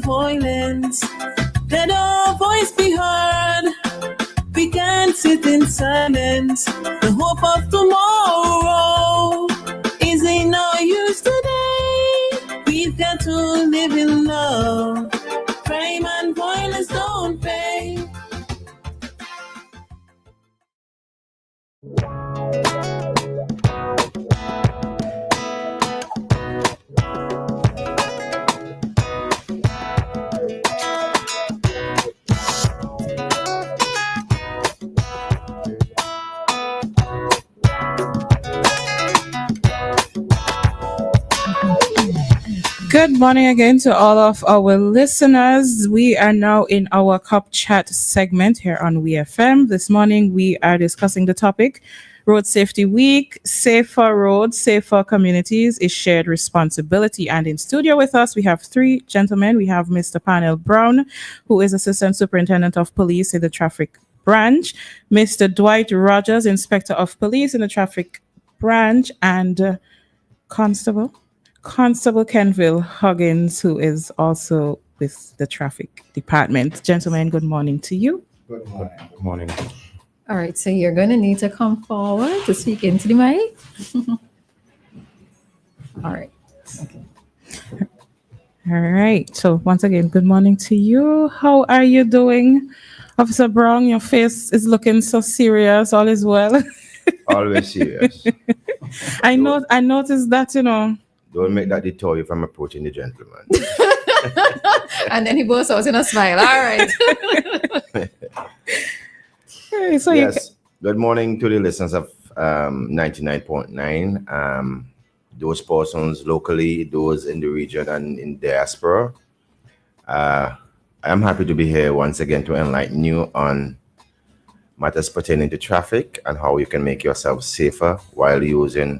violence. Let our voice be heard. We can't sit in silence. The hope of tomorrow is in our use today. We've got to live in love. Crime and violence don't pay. Good morning again to all of our listeners. We are now in our Cup Chat segment here on WEFM. This morning we are discussing the topic, Road Safety Week, safer roads, safer communities is shared responsibility. And in studio with us, we have three gentlemen. We have Mr. Parnell Brown, who is Assistant Superintendent of Police in the Traffic Branch, Mr. Dwight Rogers, Inspector of Police in the Traffic Branch, and Constable Kenville Huggins, who is also with the Traffic Department. Gentlemen, good morning to you. Good morning. Good morning. All right, so you're going to need to come forward to speak into the mic. All right. Okay. All right. So once again, good morning to you. How are you doing? Officer Brown, your face is looking so serious. All is well. Always serious. I noticed that, Don't make that deter you from approaching the gentleman. And then he bursts out in a smile. All right. So yes. Good morning to the listeners of 99.9. Those persons locally, those in the region and in diaspora. I'm happy to be here once again to enlighten you on matters pertaining to traffic and how you can make yourself safer while using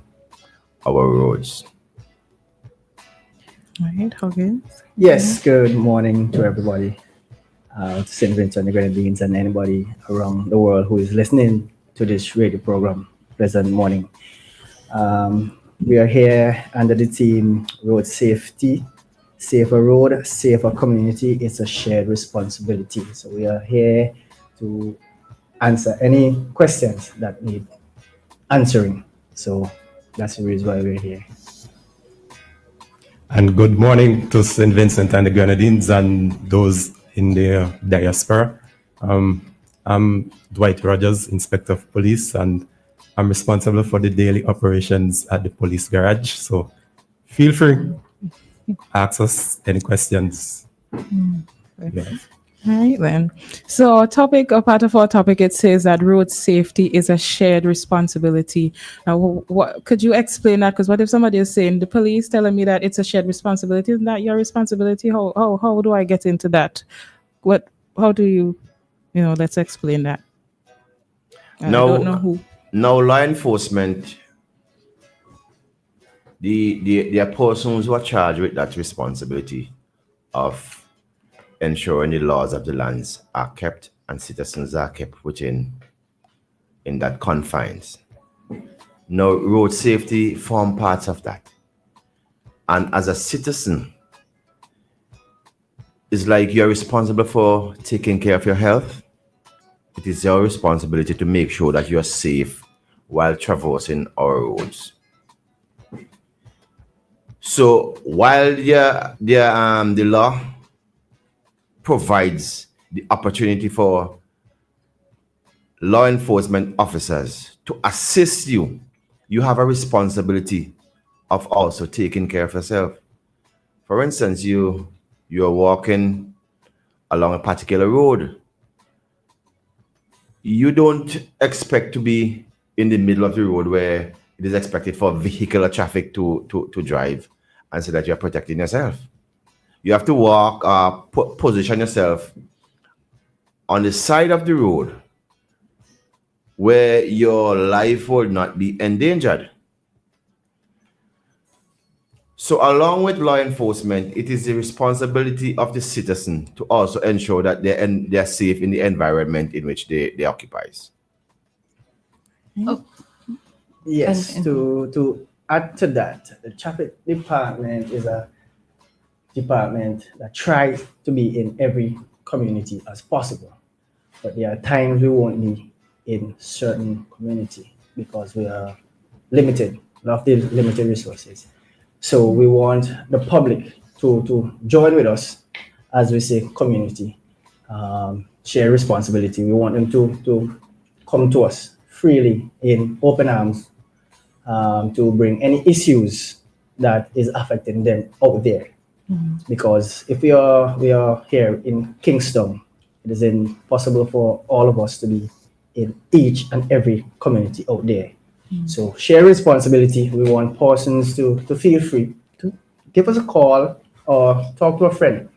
our roads. All right, Huggins. Yes, good morning to everybody, to St. Vincent and the Grenadines and anybody around the world who is listening to this radio program. Pleasant morning. We are here under the theme Road Safety, Safer Road, Safer Community. It's a shared responsibility. So we are here to answer any questions that need answering. So that's the reason why we're here. And good morning to St. Vincent and the Grenadines and those in the diaspora. I'm Dwight Rogers, Inspector of Police, and I'm responsible for the daily operations at the police garage. So feel free, ask us any questions. Yeah. All right, then. So part of our topic, it says that road safety is a shared responsibility. Now, what could you explain that? Because what if somebody is saying, the police telling me that it's a shared responsibility? Isn't that your responsibility? How do I get into that? How do you, let's explain that. I don't know who. Now, law enforcement, the are persons who are charged with that responsibility of ensuring the laws of the lands are kept and citizens are kept within in that confines. Now, road safety form parts of that. And as a citizen, it's like you're responsible for taking care of your health. It is your responsibility to make sure that you're safe while traversing our roads. So while the law provides the opportunity for law enforcement officers to assist you, you have a responsibility of also taking care of yourself. For instance, you're walking along a particular road. You don't expect to be in the middle of the road where it is expected for vehicular traffic to drive, and so that you're protecting yourself. You have to walk, position yourself on the side of the road where your life will not be endangered. So along with law enforcement, it is the responsibility of the citizen to also ensure that they're safe in the environment in which they occupy. Oh. Yes, to add to that, the traffic department is department that tries to be in every community as possible. But there are times we won't be in certain community because we are limited, we have the limited resources. So we want the public to join with us as we say community, share responsibility. We want them to come to us freely in open arms, to bring any issues that is affecting them out there. Because if we are here in Kingston, it is impossible for all of us to be in each and every community out there. So share responsibility. We want persons to feel free to give us a call or talk to a friend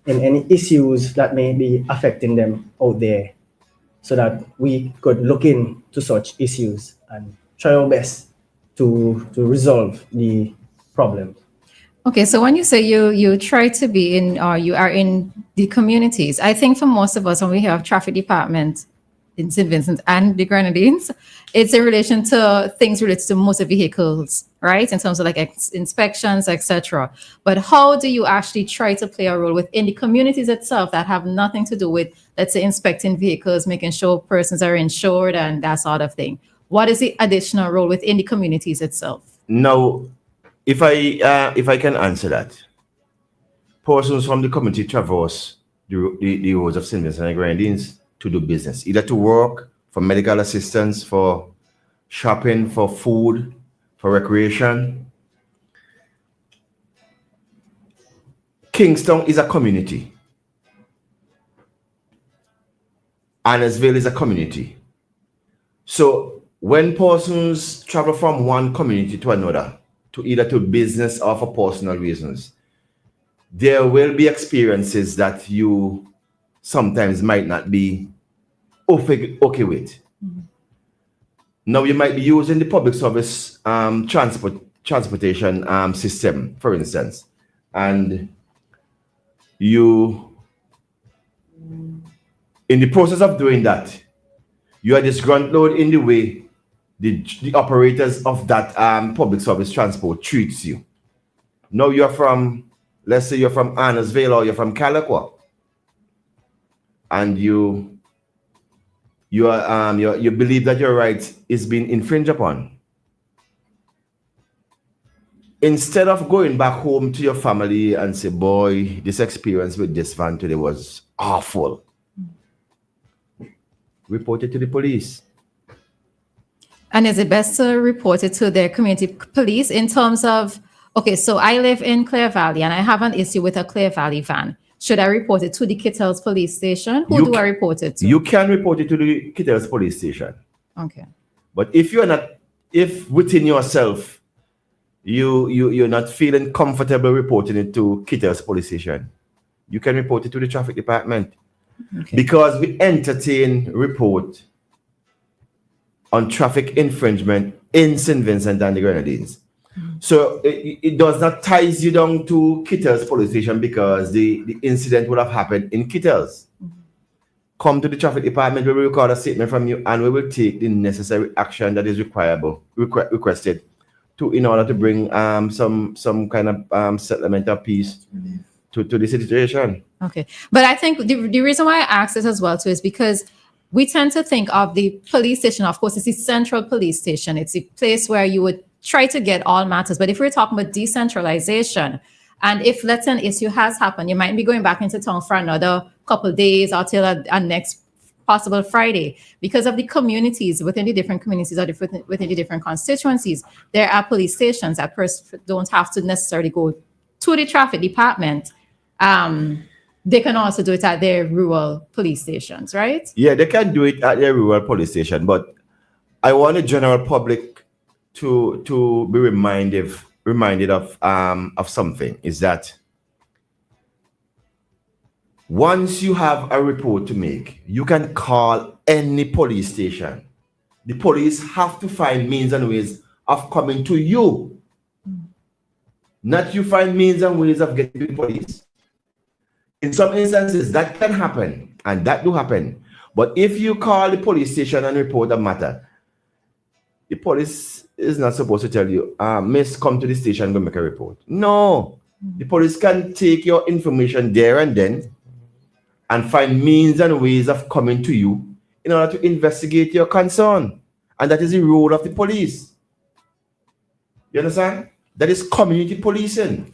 in any issues that may be affecting them out there, so that we could look into such issues and try our best to resolve the problem. Okay, so when you say you try to be in, or you are in the communities, I think for most of us, when we have traffic department in St. Vincent and the Grenadines, it's in relation to things related to motor vehicles, right? In terms of like inspections, etc. But how do you actually try to play a role within the communities itself that have nothing to do with, let's say, inspecting vehicles, making sure persons are insured and that sort of thing? What is the additional role within the communities itself? Now, if I can answer that, persons from the community traverse the roads of St. Vincent and Grenadines to do business, either to work, for medical assistance, for shopping, for food, for recreation. Kingston is a community. Annesville is a community. So when persons travel from one community to another, to either to business or for personal reasons, there will be experiences that you sometimes might not be okay with. Now you might be using the public service transportation system, for instance, and you, in the process of doing that, you are disgruntled in the way the operators of that public service transport treats you. Now you're from, let's say you're from Annesville or you're from Calico, and you believe that your right is being infringed upon. Instead of going back home to your family and say, boy, this experience with this van today was awful, report it to the police. And is it best to report it to their community police in terms of, okay, so I live in Clear Valley and I have an issue with a Clear Valley van. Should I report it to the Kittels police station? Who do I report it to? You can report it to the Kittels police station. Okay. But if within yourself, you're not feeling comfortable reporting it to Kittels police station, you can report it to the traffic department. Okay. Because we entertain report on traffic infringement in St. Vincent and the Grenadines. So it does not ties you down to Kittels police station because the incident would have happened in Kittels. Come to the traffic department, we will record a statement from you and we will take the necessary action that is requested in order to bring some kind of settlement of peace to the situation. Okay. But I think the reason why I asked this as well too is because we tend to think of the police station, of course, it's the central police station. It's a place where you would try to get all matters. But if we're talking about decentralization, and if let's say an issue has happened, you might be going back into town for another couple of days or till a next possible Friday. Because of the communities, within the different communities or within the different constituencies, there are police stations that don't have to necessarily go to the traffic department. They can also do it at their rural police stations, right? Yeah, they can do it at their rural police station. But I want the general public to be reminded of something, is that once you have a report to make, you can call any police station. The police have to find means and ways of coming to you. Not you find means and ways of getting to the police. In some instances, that can happen, and that do happen. But if you call the police station and report a matter, the police is not supposed to tell you, miss, come to the station and go make a report. No. The police can take your information there and then and find means and ways of coming to you in order to investigate your concern. And that is the role of the police. You understand? That is community policing.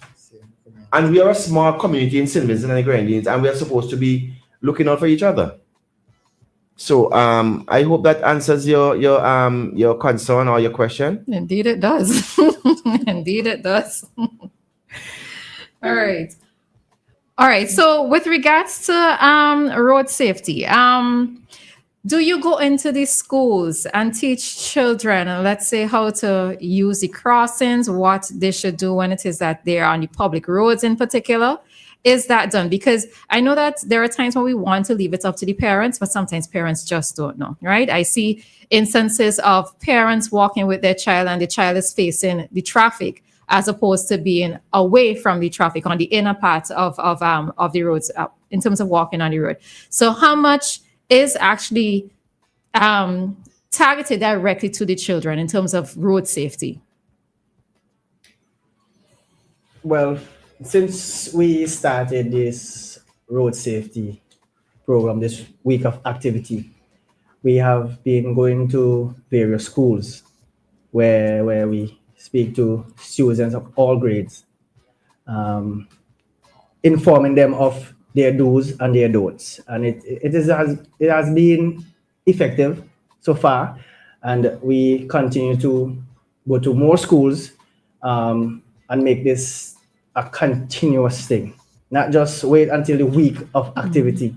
And we are a small community in St. Vincent and the Grenadines, and we are supposed to be looking out for each other. So I hope that answers your concern or your question. Indeed, it does. Indeed, it does. All right. All right. So, with regards to road safety, do you go into these schools and teach children, let's say, how to use the crossings, what they should do when it is that they're on the public roads in particular? Is that done? Because I know that there are times when we want to leave it up to the parents, but sometimes parents just don't know, right? I see instances of parents walking with their child and the child is facing the traffic as opposed to being away from the traffic on the inner part of the roads in terms of walking on the road. So how much is actually targeted directly to the children in terms of road safety? Well, since we started this road safety program, this week of activity, we have been going to various schools where we speak to students of all grades, informing them of their do's and their don'ts. And it has been effective so far. And we continue to go to more schools and make this a continuous thing, not just wait until the week of activity.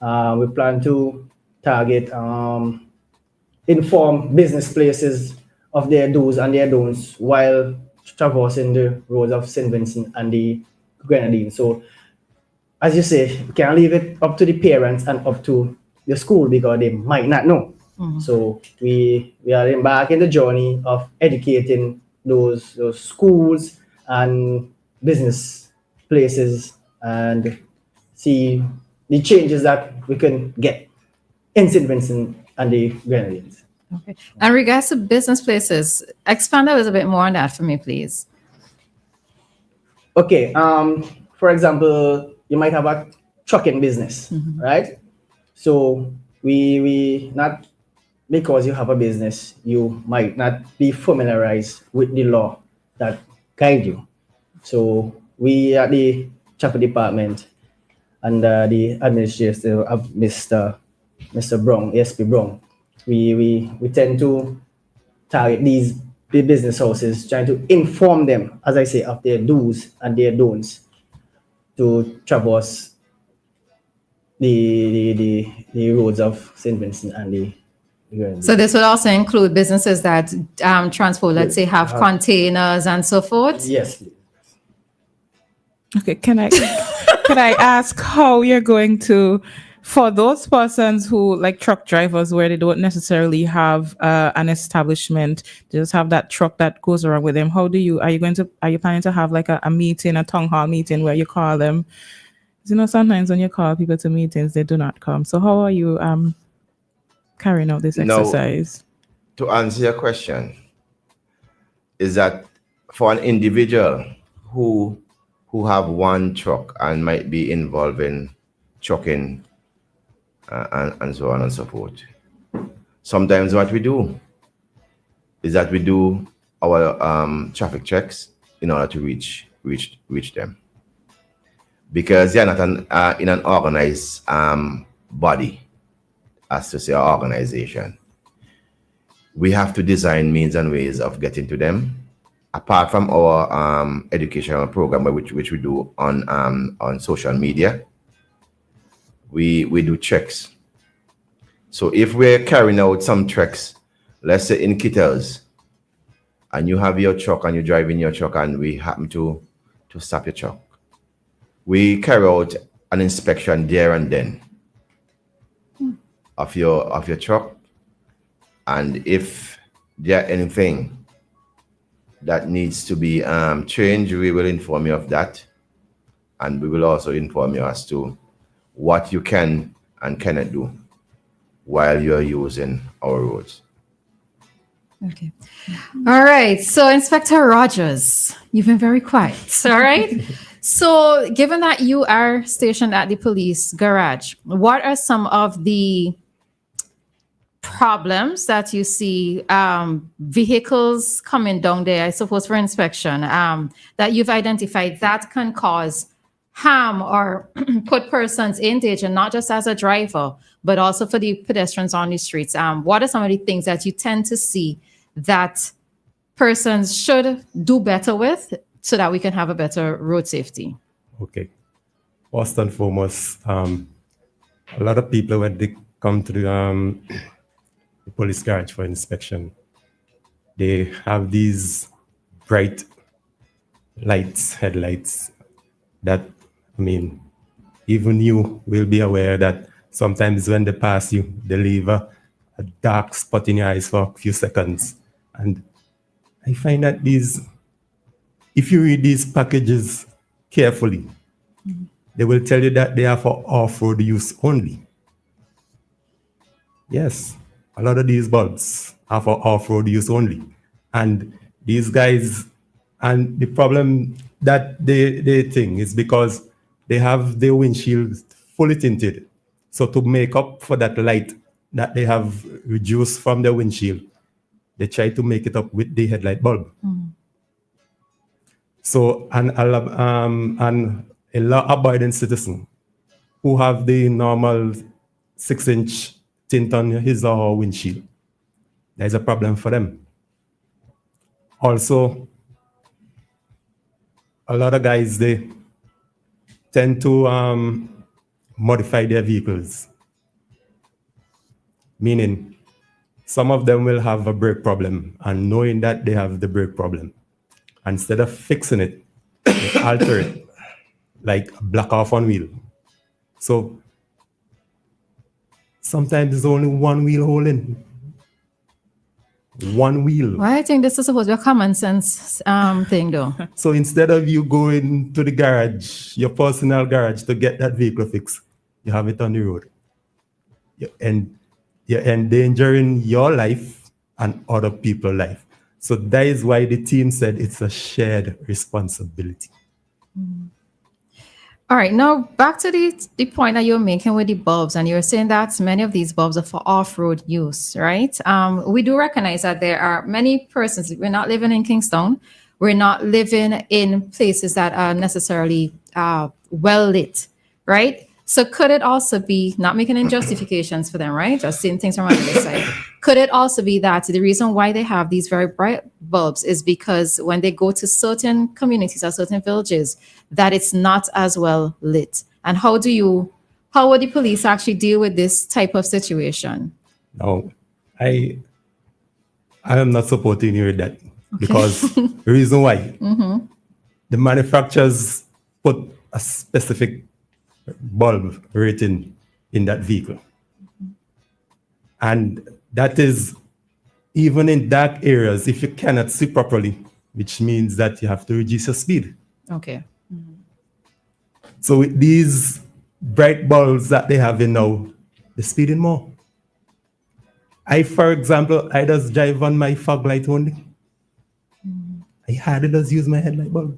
We plan to target, inform business places of their do's and their don'ts while traversing the roads of St. Vincent and the Grenadines. So, as you say, you can't leave it up to the parents and up to the school because they might not know. So we are embarking the journey of educating those schools and business places and see the changes that we can get in St. Vincent and the Grenadines. Okay. And regards to business places, expand a little bit more on that for me, please. Okay. For example, you might have a trucking business, right? So we not because you have a business, you might not be familiarized with the law that guide you. So we at the traffic department under the administration of Mr. Brown, ASP Brown, we tend to target these big business houses, trying to inform them, as I say, of their do's and their don'ts to traverse the roads of St. Vincent and the So this would also include businesses that transport, let's say, have containers and so forth? Yes. Okay, can I ask how you're going to, for those persons who like truck drivers where they don't necessarily have an establishment, they just have that truck that goes around with them, are you planning to have like a meeting, a town hall meeting where you call them? You know, sometimes when you call people to meetings, they do not come. So how are you carrying out this exercise? To answer your question, is that for an individual who have one truck and might be involved in trucking and so on and so forth. Sometimes what we do is that we do our traffic checks in order to reach them, because they are not in an organized body, as to say, our organization. We have to design means and ways of getting to them. Apart from our educational program, which we do on social media, we do checks. So if we're carrying out some checks, let's say in Kittels, and you have your truck and you're driving your truck and we happen to stop your truck, we carry out an inspection there and then of your truck, and if there anything that needs to be changed, we will inform you of that, and we will also inform you as to what you can and cannot do while you're using our roads. Okay. All right. So, Inspector Rogers, you've been very quiet. All right. So, given that you are stationed at the police garage, what are some of the problems that you see, vehicles coming down there, I suppose, for inspection, that you've identified that can cause harm or put persons in danger, not just as a driver, but also for the pedestrians on the streets? What are some of the things that you tend to see that persons should do better with so that we can have a better road safety? Okay. First and foremost, a lot of people, when they come to the police garage for inspection, they have these bright lights, headlights, that, I mean, even you will be aware that sometimes when they pass you, they leave a dark spot in your eyes for a few seconds. And I find that if you read these packages carefully, they will tell you that they are for off-road use only. Yes, a lot of these bulbs are for off-road use only. And these guys, and the problem that they think is because they have their windshield fully tinted. So to make up for that light that they have reduced from the windshield, they try to make it up with the headlight bulb. So an law-abiding citizen who have the normal 6-inch tint on his or her windshield, there's a problem for them. Also, a lot of guys, they tend to modify their vehicles. Meaning, some of them will have a brake problem, and knowing that they have the brake problem, instead of fixing it, they alter it, like black off one wheel. So sometimes there's only one wheel holding. One wheel. Well, I think this is supposed to be a common sense thing, though. So instead of you going to the garage, your personal garage, to get that vehicle fixed, you have it on the road. You're endangering your life and other people's life. So that is why the team said it's a shared responsibility. All right, now back to the point that you're making with the bulbs, and you're saying that many of these bulbs are for off-road use, right? We do recognize that there are many persons, we're not living in Kingston, we're not living in places that are necessarily well lit, right? So could it also be, not making any justifications for them, right? Just seeing things from another side. Could it also be that the reason why they have these very bright bulbs is because when they go to certain communities or certain villages, that it's not as well lit? And how would the police actually deal with this type of situation? No, I am not supporting you with that. Because the reason why, the manufacturers put a specific bulb rating in that vehicle. And that is, even in dark areas, if you cannot see properly, which means that you have to reduce your speed. Okay. So with these bright bulbs that they have in now, they're speeding more. For example, I just drive on my fog light only. I hardly just use my headlight bulb.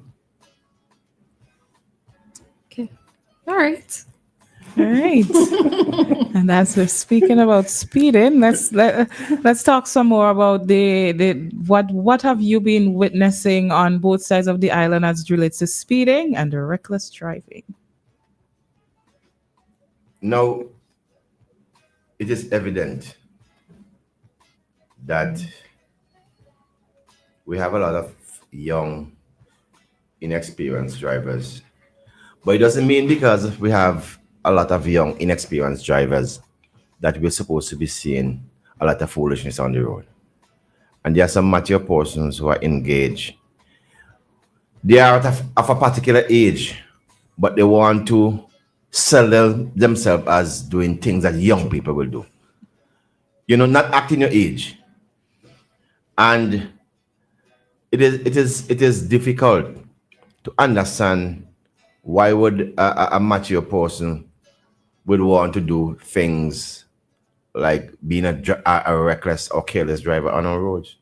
Okay. All right. All right. And that's speaking about speeding. Let's talk some more about what have you been witnessing on both sides of the island as it relates to speeding and the reckless driving? Now, it is evident that we have a lot of young, inexperienced drivers. But it doesn't mean because we have a lot of young, inexperienced drivers that we're supposed to be seeing a lot of foolishness on the road. And there are some mature persons who are engaged. They are of a particular age, but they want to sell themselves as doing things that young people will do. Not acting your age. And it is difficult to understand why would a mature person would want to do things like being a reckless or careless driver on our roads.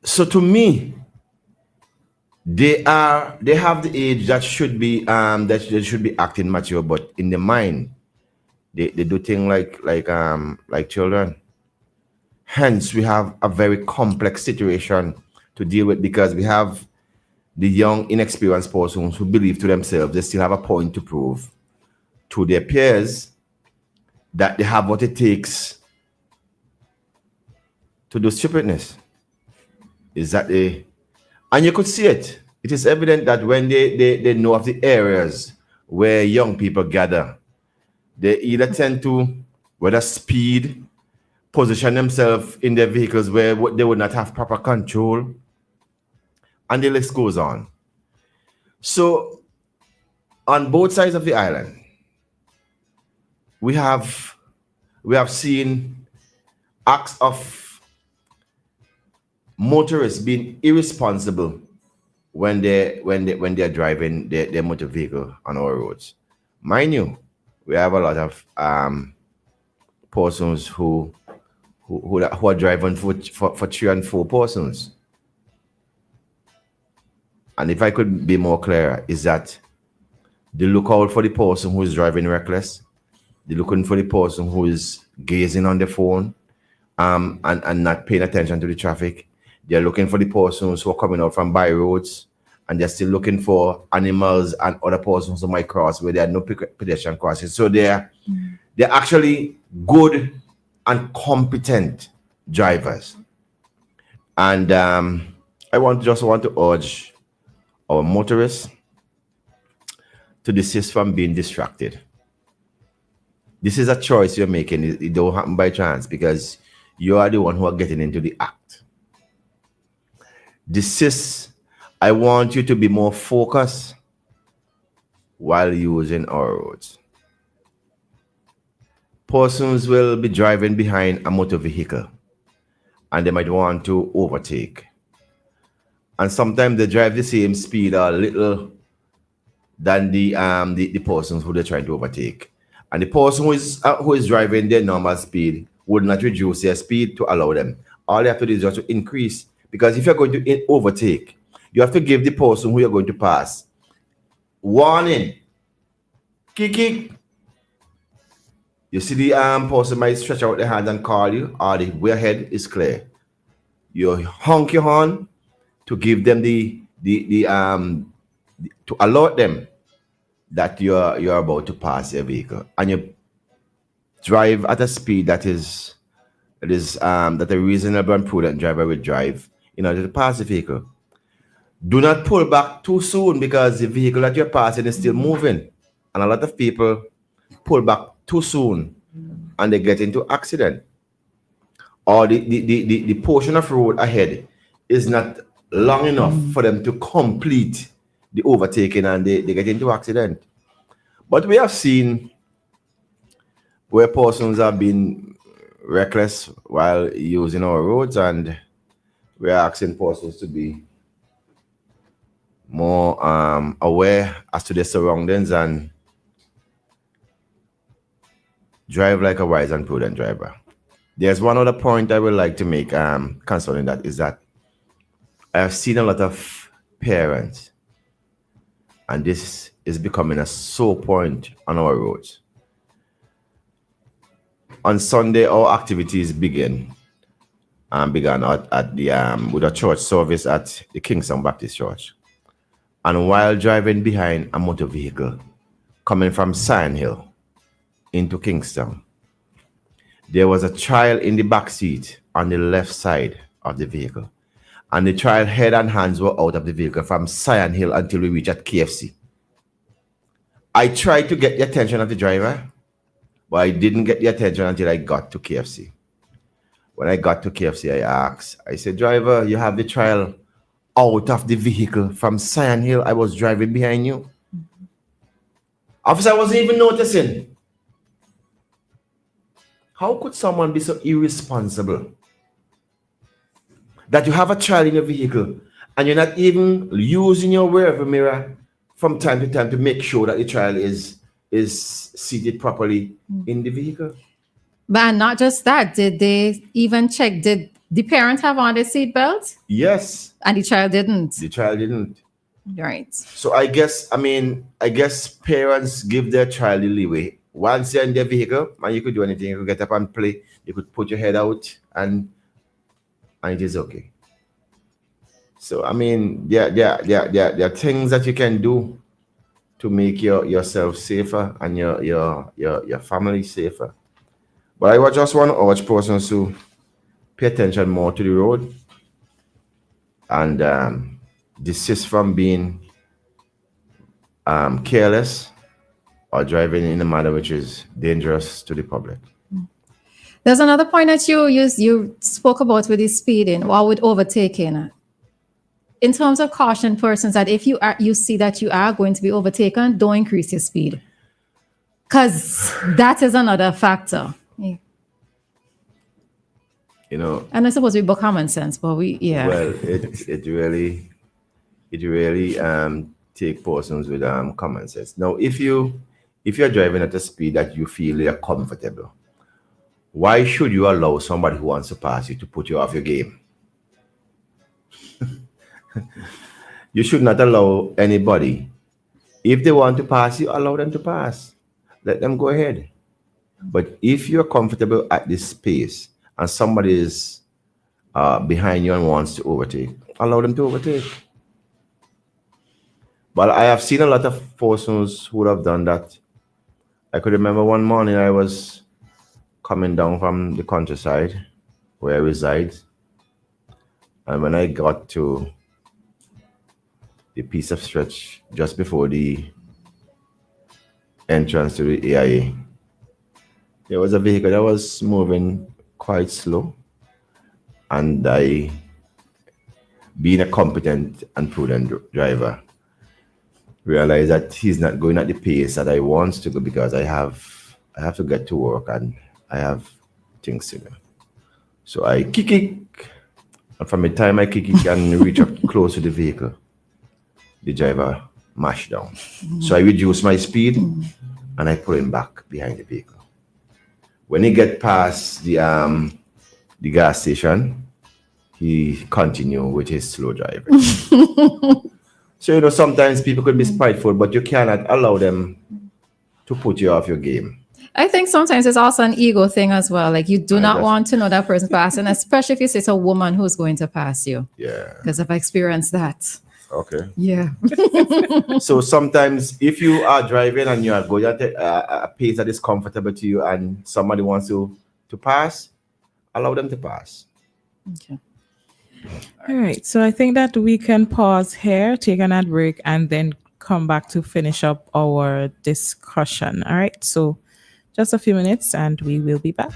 So to me, they have the age that should be that they should be acting mature, but in the mind, they do things like children. Hence, we have a very complex situation to deal with because we have the young, inexperienced persons who believe to themselves they still have a point to prove to their peers that they have what it takes to do stupidness. Is that and you could see it. It is evident that when they know of the areas where young people gather, they either tend to, whether speed, position themselves in their vehicles where they would not have proper control, and the list goes on. So, on both sides of the island, we have seen acts of motorists being irresponsible when they're driving their motor vehicle on our roads. Mind you, we have a lot of persons who are driving for 3 and 4 persons. And if I could be more clear, is that they look out for the person who is driving reckless. They're looking for the person who is gazing on the phone and not paying attention to the traffic. They're looking for the persons who are coming out from by roads, and they're still looking for animals and other persons who might cross where there are no pedestrian crossings. So they're actually good and competent drivers. And I want to urge our motorists to desist from being distracted. This is a choice you're making. It don't happen by chance because you are the one who are getting into the act. Desist. I want you to be more focused while using our roads. Persons will be driving behind a motor vehicle and they might want to overtake. And sometimes they drive the same speed or a little than the persons who they're trying to overtake. And the person who is driving their normal speed would not reduce their speed to allow them. All they have to do is just to increase. Because if you're going to overtake, you have to give the person who you're going to pass warning. Kick. You see the person might stretch out their hand and call you, or the way ahead is clear. You honk your horn to give them to alert them that you're about to pass their vehicle, and you drive at a speed that a reasonable and prudent driver would drive in order to pass the vehicle. Do not pull back too soon because the vehicle that you're passing is still moving, and a lot of people pull back too soon and they get into accident, or the portion of road ahead is not long enough for them to complete the overtaking and they get into accident. But we have seen where persons have been reckless while using our roads, and we are asking persons to be more aware as to their surroundings and drive like a wise and prudent driver. There's one other point I would like to make concerning that, is that I have seen a lot of parents, and this is becoming a sore point on our roads. On Sunday, our activities began at the with a church service at the Kingston Baptist Church. And while driving behind a motor vehicle coming from Cain Hill into Kingston, there was a child in the back seat on the left side of the vehicle, and the child head and hands were out of the vehicle from Cain Hill until we reached at KFC. I tried to get the attention of the driver, but I didn't get the attention until I got to KFC. When I got to KFC, I said, driver, you have the child out of the vehicle from Cain Hill. I was driving behind you. Officer, I wasn't even noticing. How could someone be so irresponsible that you have a child in your vehicle and you're not even using your rearview mirror from time to time to make sure that the child is seated properly in the vehicle? But not just that, did they even check, did The parent have on the seatbelt Yes, and the child didn't. the child didn't. Right. So I guess parents give their child the leeway. Once you're in their vehicle, man, you could do anything. You could get up and play. You could put your head out, and it is okay. So I mean, there are things that you can do to make yourself safer and your family safer. But I just want to urge persons to pay attention more to the road and desist from being careless or driving in a manner which is dangerous to the public. There's another point that you spoke about with the speeding or with overtaking. In terms of caution persons, that if you see that you are going to be overtaken, don't increase your speed, because that is another factor. You know, and I suppose we book common sense, but well, it really take persons with common sense. Now, if you're driving at a speed that you feel you're comfortable, why should you allow somebody who wants to pass you to put you off your game? You should not allow anybody. If they want to pass you, allow them to pass. Let them go ahead. But if you're comfortable at this pace and somebody is behind you and wants to overtake, allow them to overtake. But I have seen a lot of persons who would have done that. I could remember one morning I was coming down from the countryside where I reside. And when I got to the piece of stretch just before the entrance to the AIA, there was a vehicle that was moving quite slow. And I, being a competent and prudent driver, realized that he's not going at the pace that I want to go because I have to get to work and I have things to do. So I kick it. And from the time I kick it and reach up close to the vehicle, the driver mashed down. So I reduced my speed and I pull him back behind the vehicle. When he get past the gas station, he continued with his slow driving. So, sometimes people could be spiteful, but you cannot allow them to put you off your game. I think sometimes it's also an ego thing as well. Like you do not want to know that person passing, especially if it's a woman who's going to pass you. Yeah. Because I've experienced that. Okay. Yeah. So sometimes if you are driving and you are going at a pace that is comfortable to you and somebody wants to pass, allow them to pass. Okay. All right. So I think that we can pause here, take an ad break, and then come back to finish up our discussion. All right. So just a few minutes and we will be back.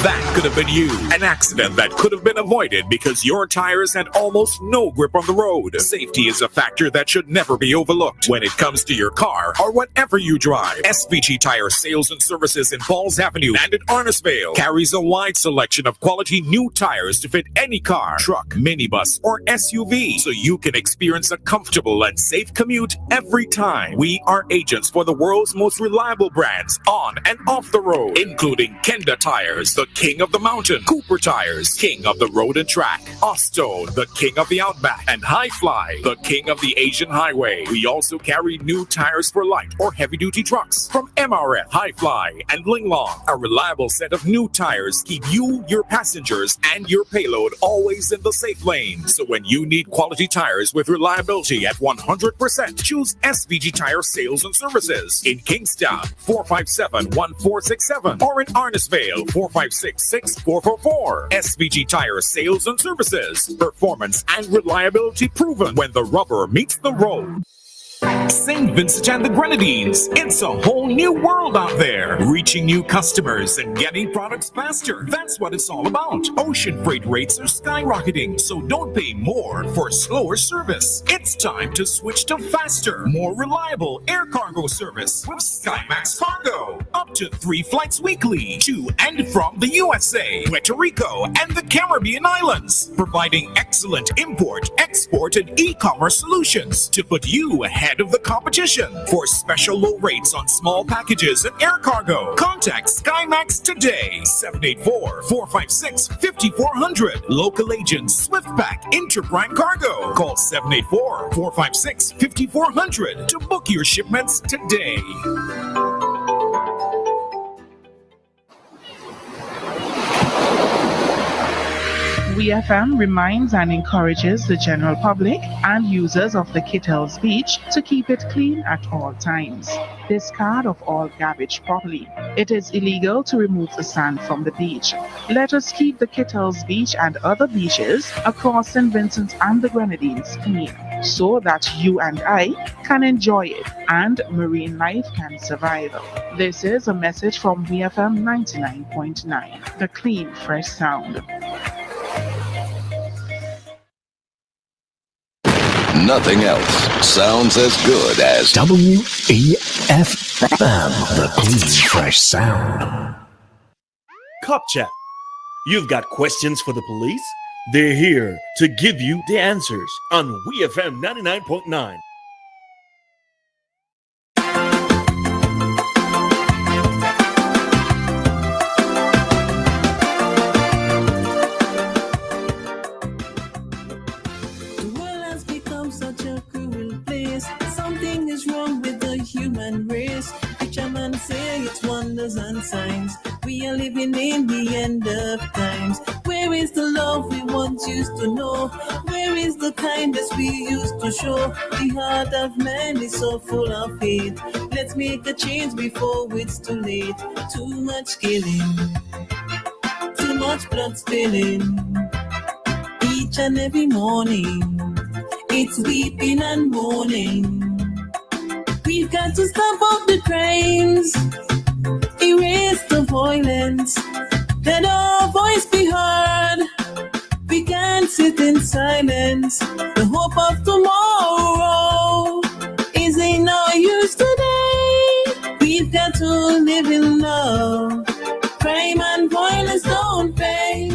That could have been you. An accident that could have been avoided because your tires had almost no grip on the road. Safety is a factor that should never be overlooked when it comes to your car or whatever you drive. SVG Tire Sales and Services in Falls Avenue and in Arnisvale carries a wide selection of quality new tires to fit any car, truck, minibus, or SUV, so you can experience a comfortable and safe commute every time. We are agents for the world's most reliable brands on and off the road, including Kenda Tires, the king of the mountain, Cooper Tires, king of the road and track, Osto, the king of the outback, and High Fly, the king of the Asian highway. We also carry new tires for light or heavy duty trucks from MRF, High Fly, and Linglong. A reliable set of new tires keep you, your passengers, and your payload always in the safe lane. So when you need quality tires with reliability at 100%, choose SVG Tire Sales and Services in Kingstown, 457-1467, or in Arnisvale, 456-6444. SVG Tire Sales and Services. Performance and reliability proven when the rubber meets the road. St. Vincent and the Grenadines. It's a whole new world out there. Reaching new customers and getting products faster. That's what it's all about. Ocean freight rates are skyrocketing, so don't pay more for slower service. It's time to switch to faster, more reliable air cargo service with SkyMax Cargo. Up to 3 flights weekly to and from the USA, Puerto Rico, and the Caribbean islands. Providing excellent import, export, and e-commerce solutions to put you ahead ahead of the competition. For special low rates on small packages and air cargo, contact SkyMax today. 784-456-5400. Local agents SwiftPack Interprime Cargo. Call 784-456-5400 to book your shipments today. WEFM reminds and encourages the general public and users of the Kittles Beach to keep it clean at all times. Discard of all garbage properly. It is illegal to remove the sand from the beach. Let us keep the Kittles Beach and other beaches across St. Vincent and the Grenadines clean so that you and I can enjoy it and marine life can survive. This is a message from WEFM 99.9, the clean, fresh sound. Nothing else sounds as good as WEFM, the clean, fresh sound. Cop Chat. You've got questions for the police? They're here to give you the answers on WEFM 99.9. Human race, preacher man say it's wonders and signs. We are living in the end of times. Where is the love we once used to know? Where is the kindness we used to show? The heart of man is so full of hate. Let's make a change before it's too late. Too much killing, too much blood spilling. Each and every morning, it's weeping and mourning. We've got to stop all the crimes, erase the violence, let our voice be heard. We can't sit in silence. The hope of tomorrow is in our use today. We've got to live in love. Crime and violence don't pay.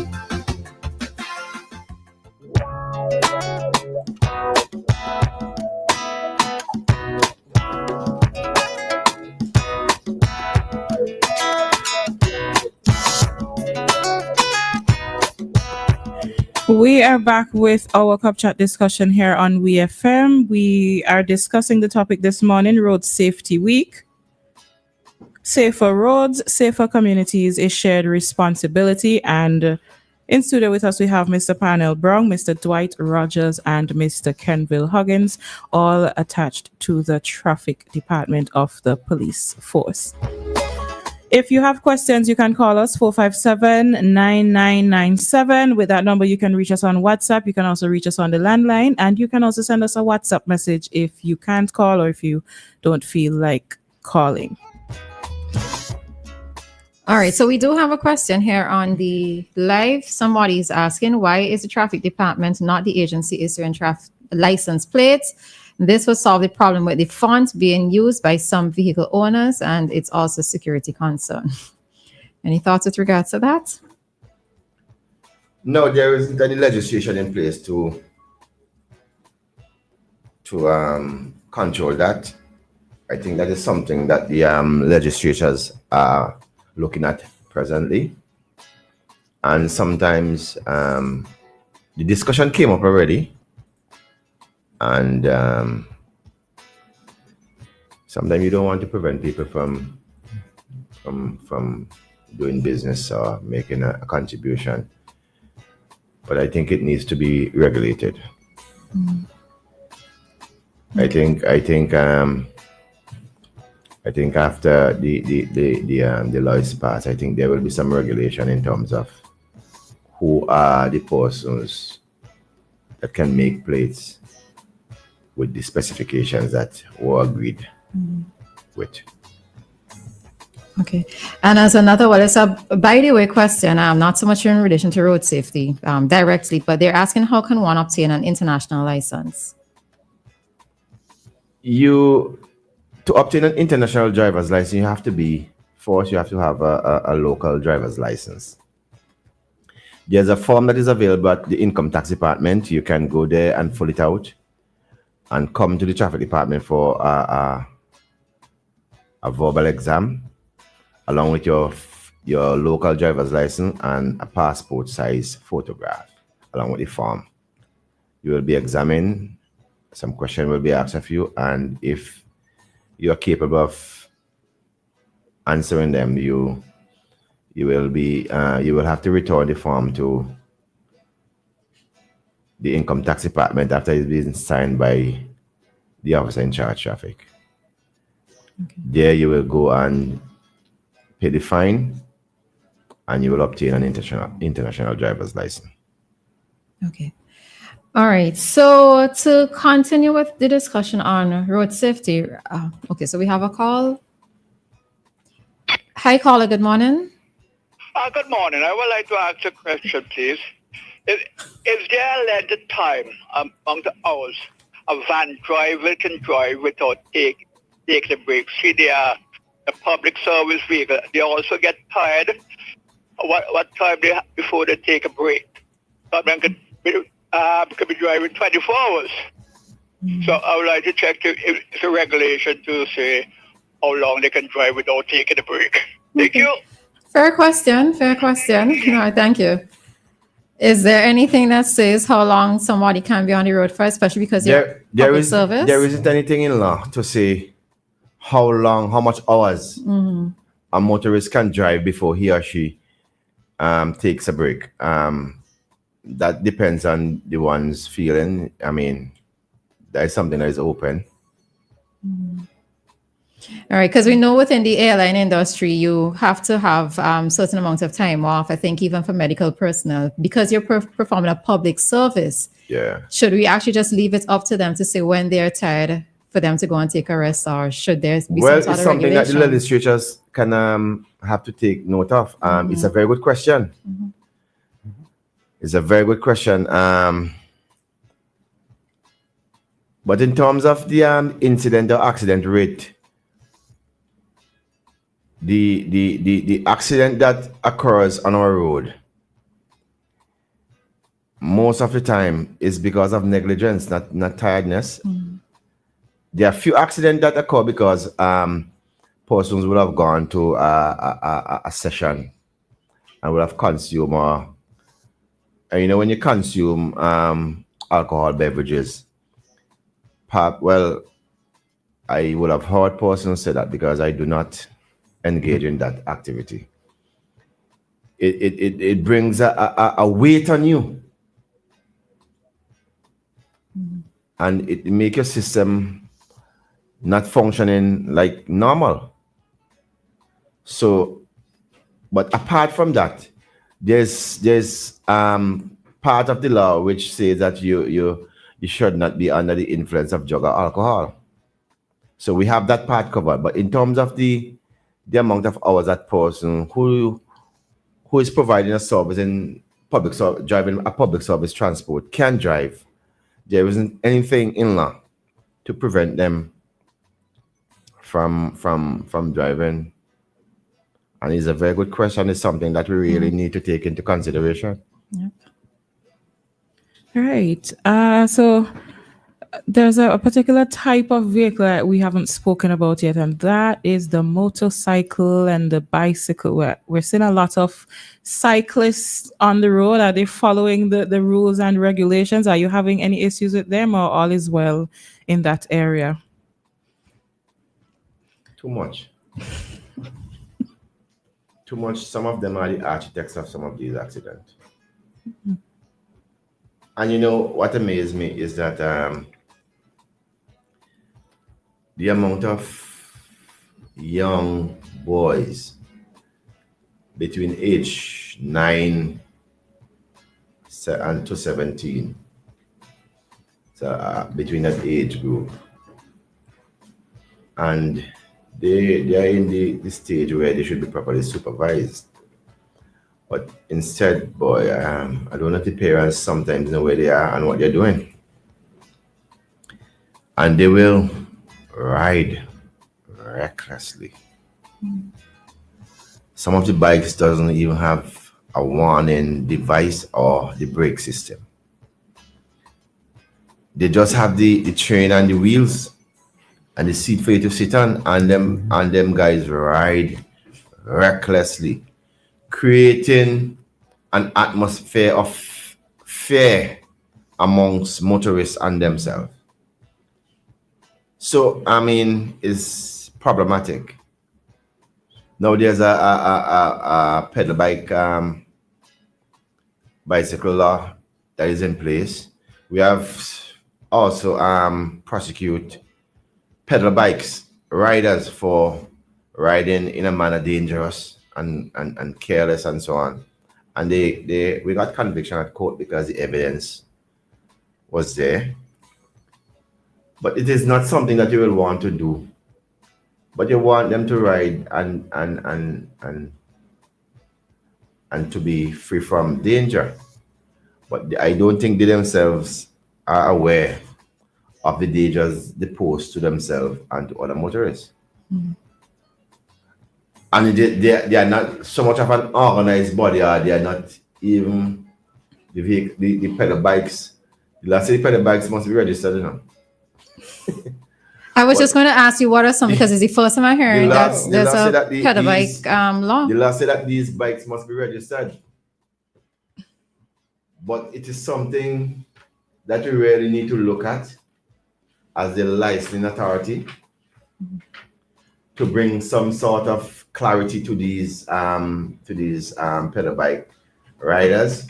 We are back with our Cup Chat discussion here on WEFM. We are discussing the topic this morning, Road Safety Week. Safer roads, safer communities is shared responsibility. And in studio with us, we have Mr. Parnell Brown, Mr. Dwight Rogers, and Mr. Kenville Huggins, all attached to the traffic department of the police force. If you have questions, you can call us 457-9997. With that number, you can reach us on WhatsApp. You can also reach us on the landline, and you can also send us a WhatsApp message if you can't call or if you don't feel like calling. All right, so we do have a question here on the live. Somebody's asking, why is the traffic department not the agency issuing license plates? This will solve the problem with the font being used by some vehicle owners, and it's also a security concern. Any thoughts with regards to that? No, there isn't any legislation in place to control that. I think that is something that the legislatures are looking at presently. And sometimes the discussion came up already. And sometimes you don't want to prevent people from doing business or making a contribution, but I think it needs to be regulated. Mm-hmm. Okay. I think after the law is passed, I think there will be some regulation in terms of who are the persons that can make plates with the specifications that were agreed with. Okay. And as another one, it's a by the way question, not so much in relation to road safety directly, but they're asking how can one obtain an international license? To obtain an international driver's license, you have to have a local driver's license. There's a form that is available at the income tax department. You can go there and fill it out. and come to the traffic department for a verbal exam, along with your local driver's license and a passport size photograph, along with the form. You will be examined. Some question will be asked of you, and if you are capable of answering them, you will have to return the form to the income tax department after it's been signed by the officer in charge of traffic. Okay. There you will go and pay the fine, and you will obtain an international driver's license. Okay. All right. So to continue with the discussion on road safety, okay, so we have a call. Hi, caller. Good morning. Good morning. I would like to ask a question, please. Is there a length of time among the hours a van driver can drive without taking the breaks? See, they are a public service vehicle. They also get tired. What time they have before they take a break? Someone could be driving 24 hours. So I would like to check if it's a regulation to say how long they can drive without taking a break. Thank you. Fair question. No, thank you. Is there anything that says how long somebody can be on the road for, especially because you're public service? There isn't anything in law to say how much hours a motorist can drive before he or she takes a break. That depends on the one's feeling. I mean, that is something that is open. All right, because we know within the airline industry, you have to have certain amounts of time off, I think even for medical personnel, because you're performing a public service. Yeah. Should we actually just leave it up to them to say when they're tired for them to go and take a rest, or should there be some sort of regulation? Well, it's something that the legislatures can have to take note of. It's a very good question. It's a very good question. But in terms of the incident or accident rate, the accident that occurs on our road, most of the time is because of negligence, not tiredness. There are few accidents that occur because persons would have gone to a session and would have consumed and when you consume alcohol beverages, well, I would have heard persons say that because I do not engage in that activity. It brings a weight on you, and it makes your system not functioning like normal. So, but apart from that, there's part of the law which says that you should not be under the influence of drug or alcohol. So we have that part covered. But in terms of the amount of hours that person who is providing a service in driving a public service transport can drive, there isn't anything in law to prevent them from driving. And it's a very good question. It's something that we really need to take into consideration. Yep. All right. So there's a particular type of vehicle that we haven't spoken about yet, and that is the motorcycle and the bicycle. We're seeing a lot of cyclists on the road. Are they following the rules and regulations? Are you having any issues with them, or all is well in that area? Too much. Too much. Some of them are the architects of some of these accidents. And what amazed me is that the amount of young boys between age 9 and to 17, so between that age group, and they are in the stage where they should be properly supervised. But instead, boy, I don't know if the parents sometimes know where they are and what they're doing. And they will ride recklessly. Some of the bikes doesn't even have a warning device or the brake system. they just have the train and the wheels and the seat for you to sit on, and them guys ride recklessly, creating an atmosphere of fear amongst motorists and themselves. So I mean, it's problematic. Now there's a pedal bike bicycle law that is in place. We have also prosecute pedal bikes riders for riding in a manner dangerous and careless and so on. And we got conviction at court because the evidence was there. But it is not something that you will want to do. But you want them to ride and to be free from danger. But I don't think they themselves are aware of the dangers they pose to themselves and to other motorists. Mm-hmm. And they are not so much of an organized body, or they are not even the pedal bikes. The last pedal bikes must be registered, you know. I was just going to ask you what are some, because it's the first time I'm hearing there's a pedal bike law. The law said that these bikes must be registered. But it is something that we really need to look at as the licensing authority to bring some sort of clarity to these pedal bike riders.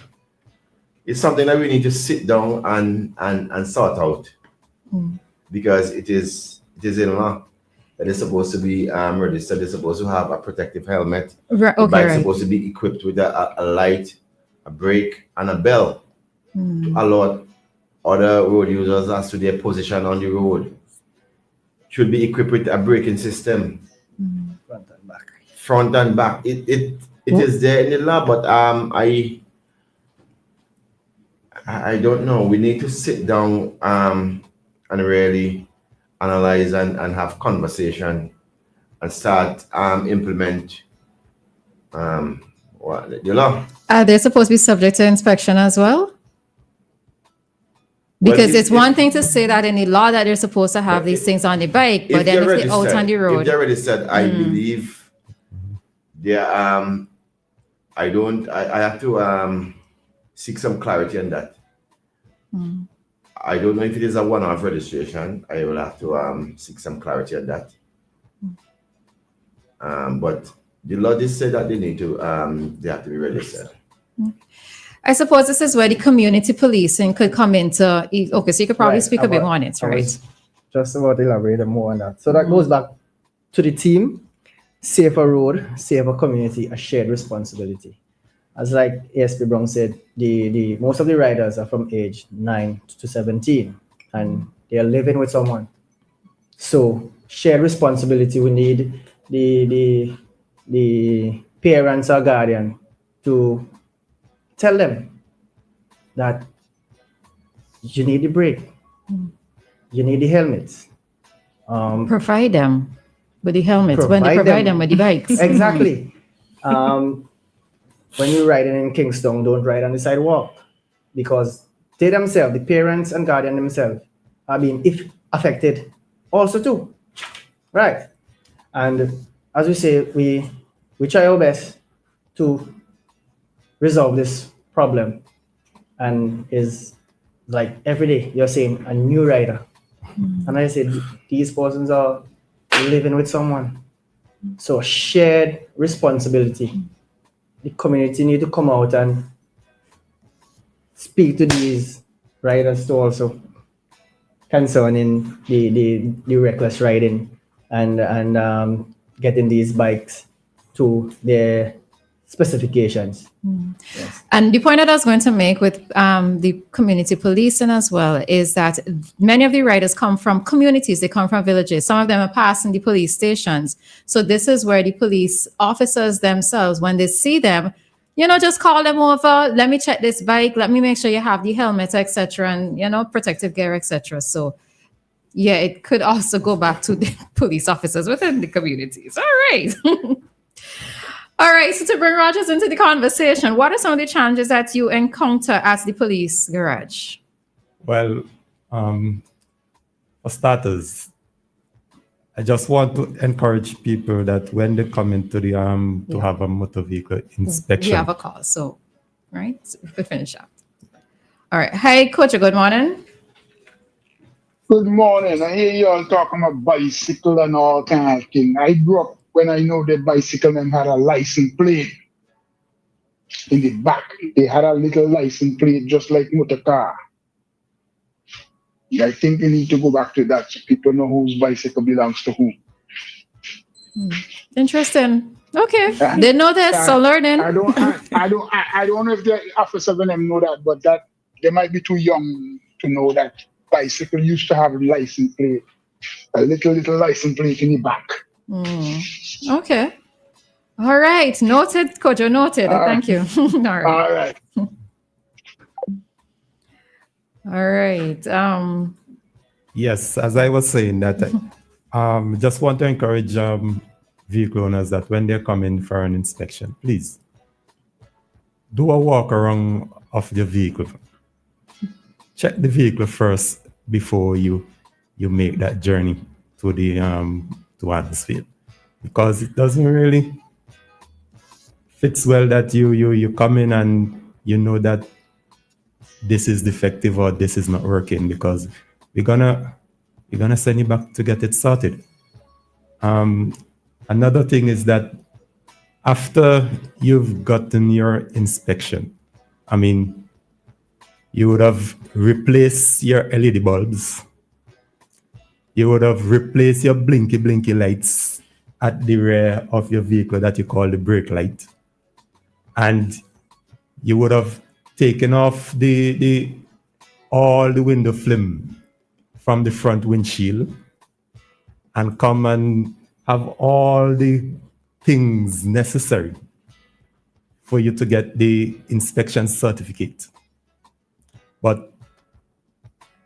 It's something that we need to sit down and sort out, because it is in law that is supposed to be registered. They're supposed to have a protective helmet. Right, the bike's supposed to be equipped with a light, a brake, and a bell to allow other road users as to their position on the road. Should be equipped with a braking system, front and back. It is there in the law, but I don't know. We need to sit down and really analyze and have conversation and start implement the law. Are they supposed to be subject to inspection as well? Because it's one thing to say that in the law that they're supposed to have these things on the bike, but then if they're out on the road. If they're registered, I believe they're I have to seek some clarity on that. I don't know if it is a one-off registration. I will have to seek some clarity on that. But the law did say that they have to be registered. I suppose this is where the community policing could come into. Okay, so you could probably speak a bit more on it, right? Just about to elaborate more on that. So that goes back to the team: safer road, safer community, a shared responsibility. As like ASP Brown said, the most of the riders are from age 9 to 17, and they are living with someone. So shared responsibility. We need the parents or guardian to tell them that you need the brake, you need the helmets. Provide them with the helmets when they provide them with the bikes. Exactly. When you're riding in Kingston, don't ride on the sidewalk, because they themselves, the parents and guardian themselves, are being affected also too. Right. And as we say, we try our best to resolve this problem, and is like every day you're saying a new rider. And I said these persons are living with someone. So shared responsibility. The community need to come out and speak to these riders to also concerning the reckless riding and getting these bikes to their specifications. Yes. And the point that I was going to make with the community policing as well is that many of the riders come from communities, they come from villages. Some of them are passing the police stations. So this is where the police officers themselves, when they see them, just call them over, let me check this bike, let me make sure you have the helmet, etc., and, protective gear, etc. So yeah, it could also go back to the police officers within the communities. All right. All right, so to bring Rogers into the conversation, what are some of the challenges that you encounter at the police garage? Well, For starters, I just want to encourage people that when they come into the to have a motor vehicle inspection. We have a call, so right, so we finish up. All right, hi, Coach. Good morning. Good morning. I hear you all talking about bicycle and all kind of thing. I grew up when I know that bicycle and had a license plate in the back. They had a little license plate just like motor car. I think they need to go back to that so people know whose bicycle belongs to whom. Interesting. Okay, they know this, so learning. I don't know if the officer of them know that, but that they might be too young to know that bicycle used to have a license plate, a little license plate in the back. Okay. All right. Noted, Coach. Noted. Thank you. All right. All right. Yes, as I was saying that, just want to encourage vehicle owners that when they're coming for an inspection, please do a walk around of your vehicle. Check the vehicle first before you make that journey to the to atmosphere, because it doesn't really fits well that you come in and you know that this is defective or this is not working, because we're gonna send you back to get it sorted. Another thing is that after you've gotten your inspection, I mean, you would have replaced your LED bulbs. You would have replaced your blinky lights at the rear of your vehicle that you call the brake light. And you would have taken off all the window film from the front windshield and come and have all the things necessary for you to get the inspection certificate. But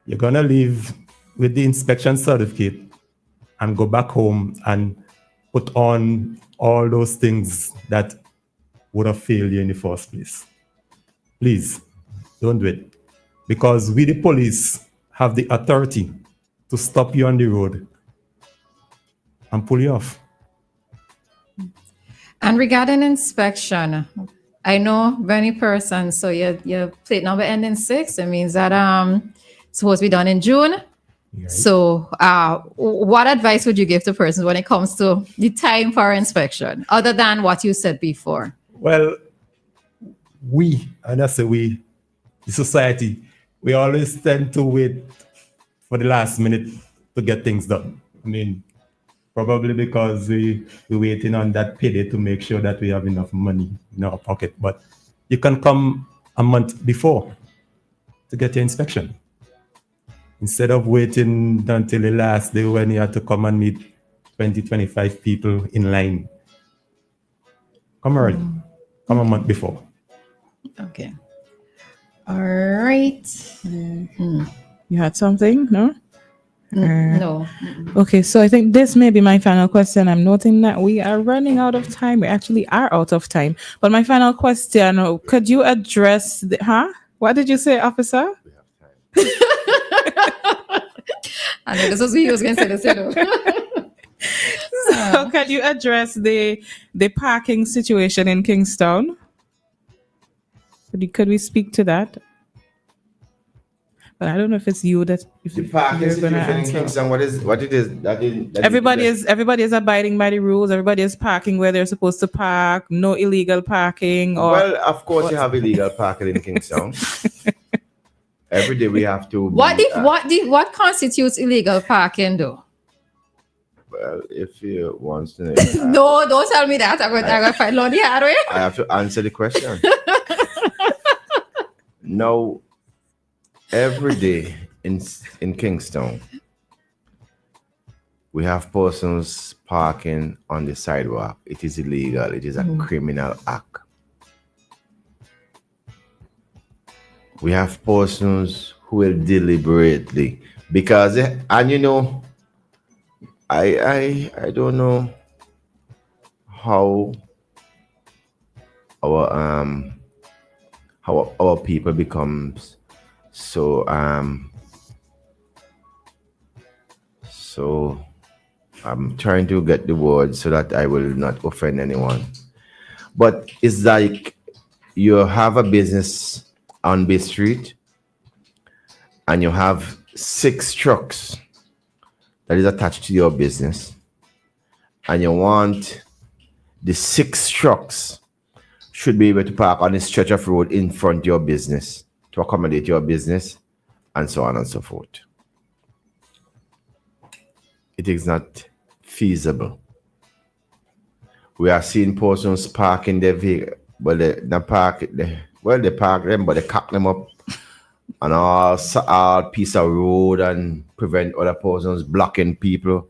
you're going to leave with the inspection certificate and go back home and put on all those things that would have failed you in the first place. Please, don't do it. Because we, the police, have the authority to stop you on the road and pull you off. And regarding inspection, I know many persons, so your plate number ending 6, it means that supposed to be done in June. Right. So what advice would you give to persons when it comes to the time for inspection, other than what you said before? Well, the society, we always tend to wait for the last minute to get things done. I mean, probably because we're waiting on that payday to make sure that we have enough money in our pocket. But you can come a month before to get your inspection. Instead of waiting until the last day when you have to come and meet 20, 25 people in line. Come early. Come a month before. Okay. All right. You had something? No? No. Okay, so I think this may be my final question. I'm noting that we are running out of time. We actually are out of time. But my final question, could you address what did you say, officer? I know this was me who was going to say this, you know. So can you address the parking situation in Kingstown? Could we speak to that? But I don't know if it's you that if the parking situation in Kingston. What it is? Everybody is abiding by the rules. Everybody is parking where they're supposed to park. No illegal parking. Well, of course you have illegal parking in Kingston. Every day we have to. What constitutes illegal parking, though? Well, if you want to know, no, don't tell me that. I'm going to find Lord hard way. I have to answer the question. No. Every day in Kingston, we have persons parking on the sidewalk. It is illegal. It is a criminal act. We have persons who will deliberately, because, and you know, I don't know how our people becomes so So I'm trying to get the word so that I will not offend anyone. But it's like you have a business on Bay Street and you have 6 trucks that is attached to your business, and you want the 6 trucks should be able to park on a stretch of road in front of your business to accommodate your business, and so on and so forth. It is not feasible. We are seeing persons parking their vehicle, but they park them, but they cock them up on all piece of road and prevent other persons blocking people.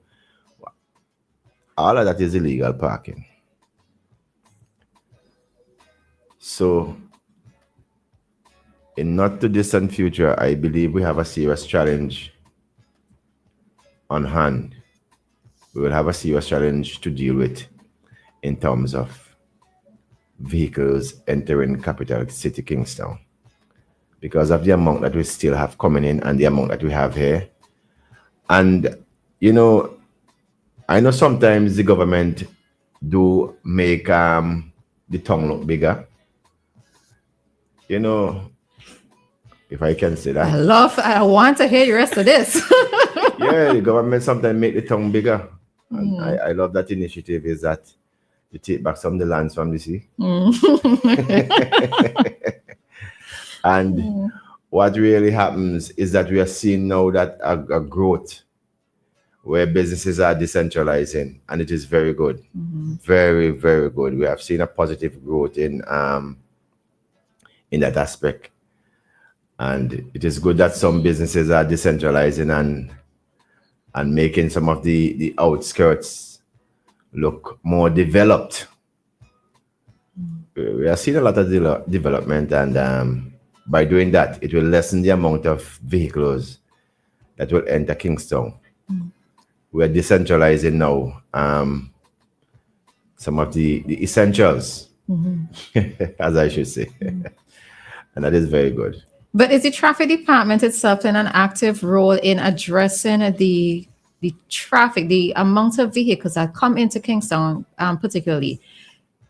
All of that is illegal parking. So, in not too distant future, I believe we have a serious challenge on hand. We will have a serious challenge to deal with in terms of vehicles entering capital city Kingston, because of the amount that we still have coming in and the amount that we have here. And, you know, I know sometimes the government do make the tongue look bigger. You know, if I can say that. I want to hear the rest of this. Yeah, the government sometimes make the tongue bigger. And I love that initiative is that you take back some of the lands from the sea. And what really happens is that we are seeing now that a growth where businesses are decentralizing, and it is very good. Very, very good. We have seen a positive growth in that aspect. And it is good that some businesses are decentralizing and making some of the outskirts look more developed. We are seeing a lot of development, and by doing that, it will lessen the amount of vehicles that will enter Kingston. We are decentralizing now some of the essentials, as I should say. And that is very good. But is the traffic department itself playing an active role in addressing the traffic, the amount of vehicles that come into Kingston, particularly?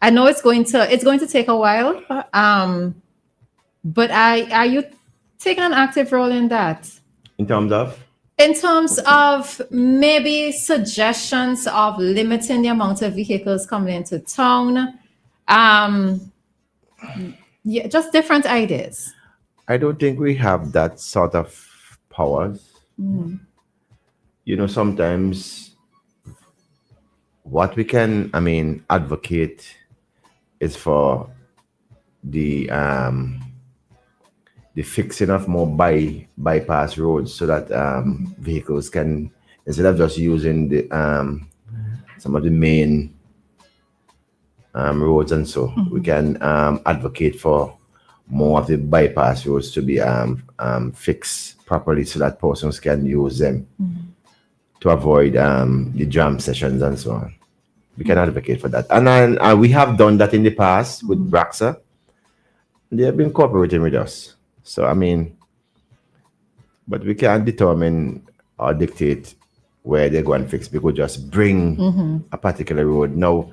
I know it's going to take a while, but are you taking an active role in that? In terms of? In terms of maybe suggestions of limiting the amount of vehicles coming into town, yeah, just different ideas. I don't think we have that sort of powers. You know, sometimes what we can, advocate is for the fixing of more bypass roads so that vehicles can, instead of just using the some of the main roads and so, we can advocate for more of the bypass roads to be fixed properly so that persons can use them to avoid the jam sessions and so on. We can advocate for that. And we have done that in the past with Braxa. They have been cooperating with us. So, but we can't determine or dictate where they go and fix. We could just bring a particular road. Now,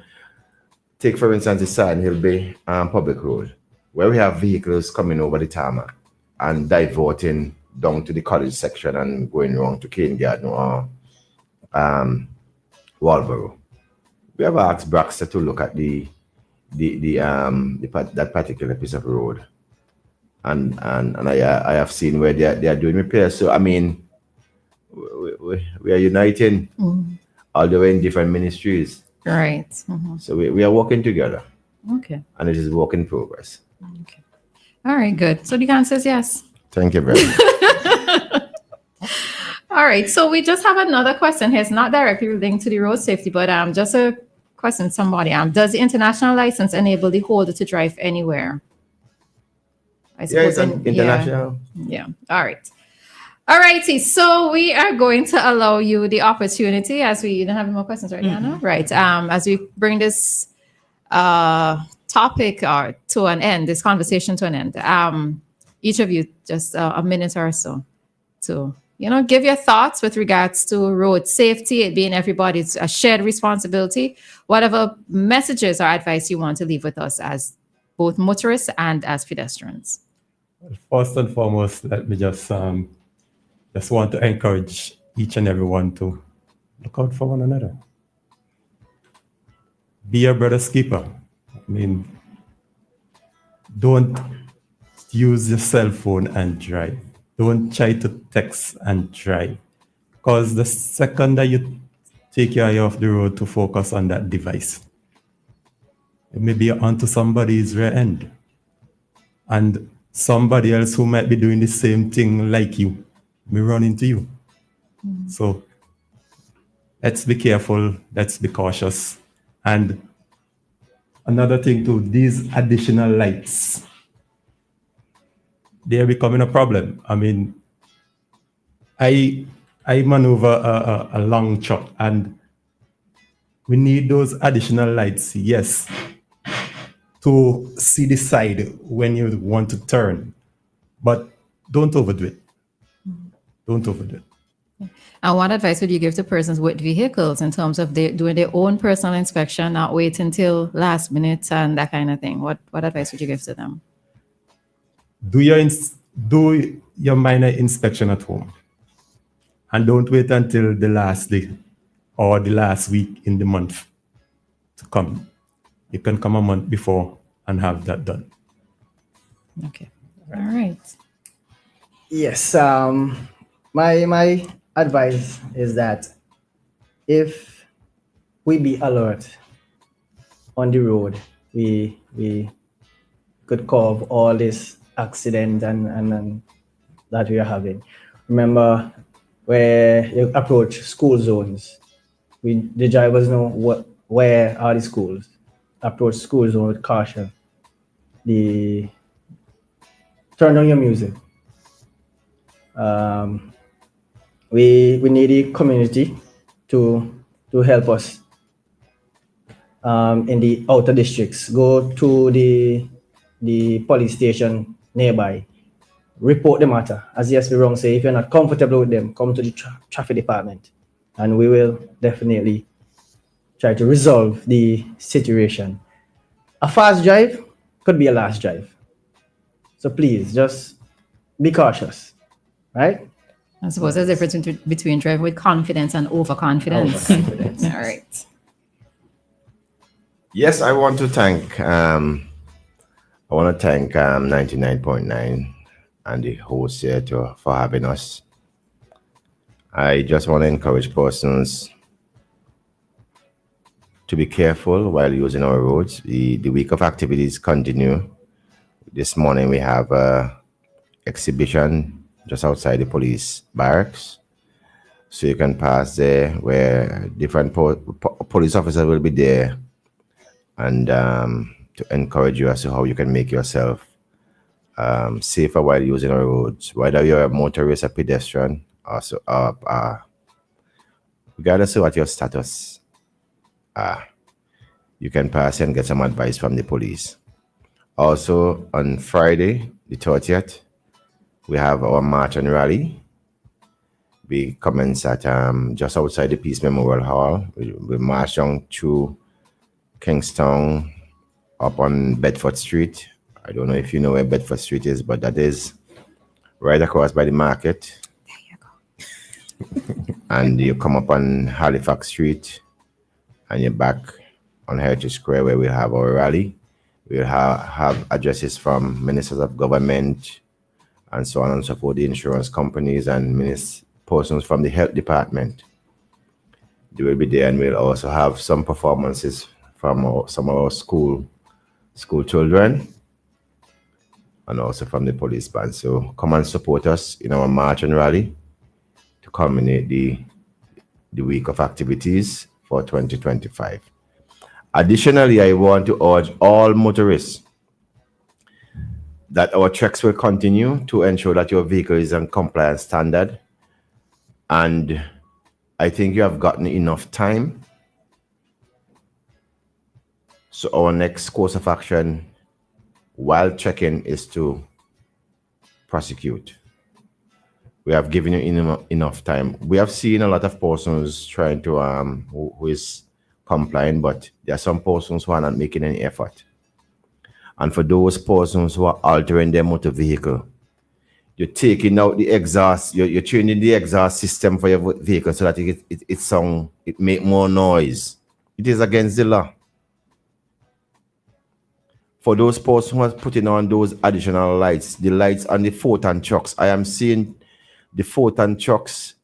take for instance the Sand Hill Bay public road, where we have vehicles coming over the tarmac and diverting down to the college section and going wrong to Cain Garden or Walborough. We have asked Braxton to look at that particular piece of road, and I have seen where they are doing repairs. So we are uniting, although in different ministries. Right. So we are working together. Okay. And it is work in progress. Okay. All right, good. So the answer is yes. Thank you very much. All right. So we just have another question here. It's not directly linked to the road safety, but just a question somebody. Does the international license enable the holder to drive anywhere? I suppose it's international. Yeah. All right. All righty. So we are going to allow you the opportunity, as we don't have any more questions, right, Dianna? Right. As we bring this topic to an end, this conversation to an end, each of you just a minute or so to give your thoughts with regards to road safety, it being everybody's a shared responsibility, whatever messages or advice you want to leave with us as both motorists and as pedestrians. First and foremost, let me just want to encourage each and everyone to look out for one another. Be your brother's keeper. I mean, don't use your cell phone and drive. Don't try to text and drive. Because the second that you take your eye off the road to focus on that device, it may be onto somebody's rear end. And somebody else who might be doing the same thing like you may run into you. So let's be careful, let's be cautious. And another thing too, these additional lights, they are becoming a problem. I mean, I maneuver a long truck and we need those additional lights, yes, to see the side when you want to turn. But don't overdo it. Don't overdo it. And what advice would you give to persons with vehicles in terms of doing their own personal inspection, not wait until last minute and that kind of thing? What advice would you give to them? Do your minor inspection at home. And don't wait until the last day or the last week in the month to come. You can come a month before and have that done. Okay. All right. Yes. My advice is that if we be alert on the road, we could curb all this accident and that we are having. Remember, where you approach school zones, the drivers know where are the schools. Approach school zone with caution. Turn on your music. We need the community to help us in the outer districts. Go to the police station nearby. Report the matter. As yes, we wrong say, if you're not comfortable with them, come to the traffic department, and we will definitely try to resolve the situation. A fast drive could be a last drive. So please, just be cautious, right? I suppose there's a difference between driving with confidence and overconfidence. All right. Yes, I want to thank 99.9 and the host here for having us. I just want to encourage persons to be careful while using our roads. The week of activities continue. This morning we have an exhibition just outside the police barracks. So you can pass there where different police officers will be there and to encourage you as to how you can make yourself safer while using our roads, whether you're a motorist, a pedestrian, regardless of what your status, you can pass and get some advice from the police. Also, on Friday, the 30th, we have our march and rally. We commence at just outside the Peace Memorial Hall. We march down through Kingstown, up on Bedford Street. I don't know if you know where Bedford Street is, but that is right across by the market. There you go. And you come up on Halifax Street, and you're back on Heritage Square where we have our rally. We'll have addresses from ministers of government and so on and so forth, the insurance companies and persons from the health department. They will be there, and we'll also have some performances from some of our school children and also from the police band. So come and support us in our march and rally to culminate the week of activities for 2025. Additionally, I want to urge all motorists that our checks will continue to ensure that your vehicle is on compliance standard. And I think you have gotten enough time. So our next course of action while checking is to prosecute. We have given you enough time. We have seen a lot of persons trying to who is complying, but there are some persons who are not making any effort. And for those persons who are altering their motor vehicle, you're taking out the exhaust, you're tuning the exhaust system for your vehicle so that it make more noise. It is against the law. For those persons who are putting on those additional lights, the lights on the 4-ton trucks, I am seeing the 4-ton trucks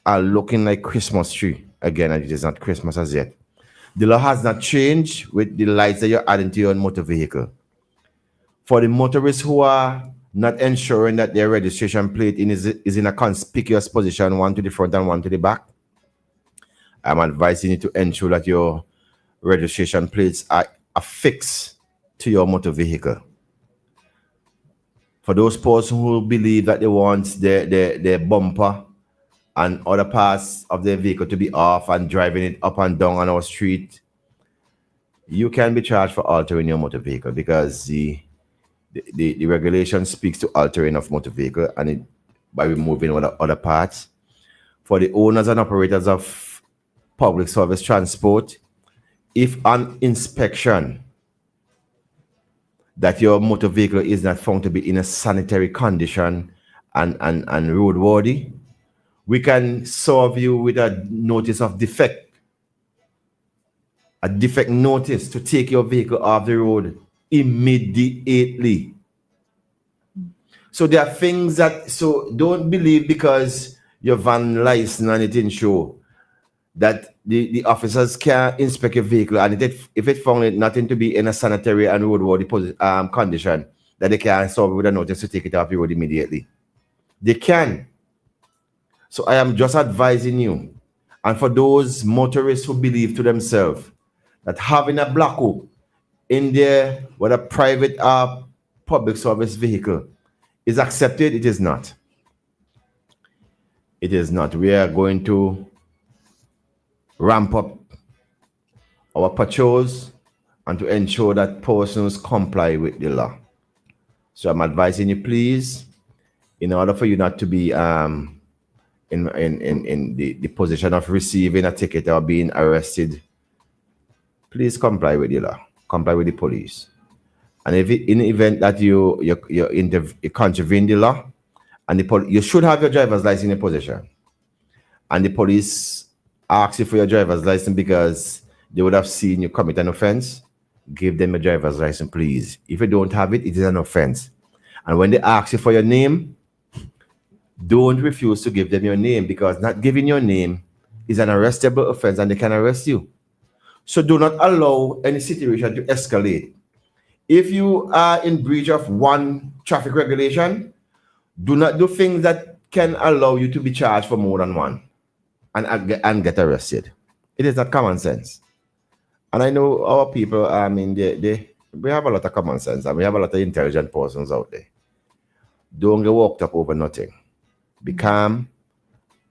are looking like Christmas tree. Again, it is not Christmas as yet. The law has not changed with the lights that you're adding to your motor vehicle. For the motorists who are not ensuring that their registration plate is in a conspicuous position, one to the front and one to the back, I'm advising you to ensure that your registration plates are affixed to your motor vehicle. For those persons who believe that they want their bumper and other parts of their vehicle to be off and driving it up and down on our street, you can be charged for altering your motor vehicle, because the regulation speaks to altering of motor vehicle and by removing other parts. For the owners and operators of public service transport, if on inspection that your motor vehicle is not found to be in a sanitary condition and roadworthy, we can serve you with a notice of defect, a defect notice to take your vehicle off the road immediately. So there are things that, so don't believe because your van license and it didn't show that the officers can inspect your vehicle, and if it found it nothing to be in a sanitary and roadworthy condition, that they can serve with a notice to take it off the road immediately. They can. So I am just advising you, and for those motorists who believe to themselves that having a black hook in there with a private public service vehicle is accepted, it is not. It is not. We are going to ramp up our patrols and to ensure that persons comply with the law. So I'm advising you, please, in order for you not to be in the position of receiving a ticket or being arrested, please comply with the law, comply with the police. And if in the event that you contravene the law, and you should have your driver's license in possession, and the police ask you for your driver's license because they would have seen you commit an offense, give them a driver's license, please. If you don't have it, it is an offense. And when they ask you for your name, don't refuse to give them your name, because not giving your name is an arrestable offense and they can arrest you. So do not allow any situation to escalate. If you are in breach of one traffic regulation, do not do things that can allow you to be charged for more than one and get arrested. It is not common sense. And I know our people, I mean, we have a lot of common sense and we have a lot of intelligent persons out there. Don't get worked up over nothing. Be calm,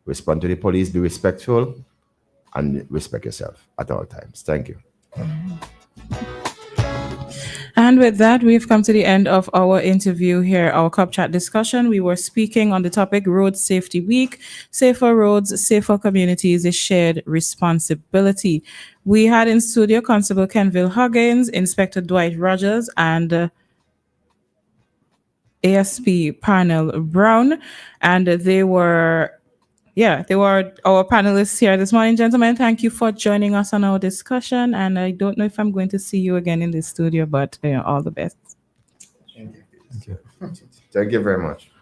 respond to the police, be respectful, and respect yourself at all times. Thank you. And with that, we've come to the end of our interview here, our Cup Chat discussion. We were speaking on the topic Road Safety Week. Safer roads, safer communities, a shared responsibility. We had in studio Constable Kenville Huggins, Inspector Dwight Rogers, and ASP Parnell Brown. And they were our panelists here this morning. Gentlemen, thank you for joining us on our discussion. And I don't know if I'm going to see you again in the studio, but all the best. Thank you. Thank you very much.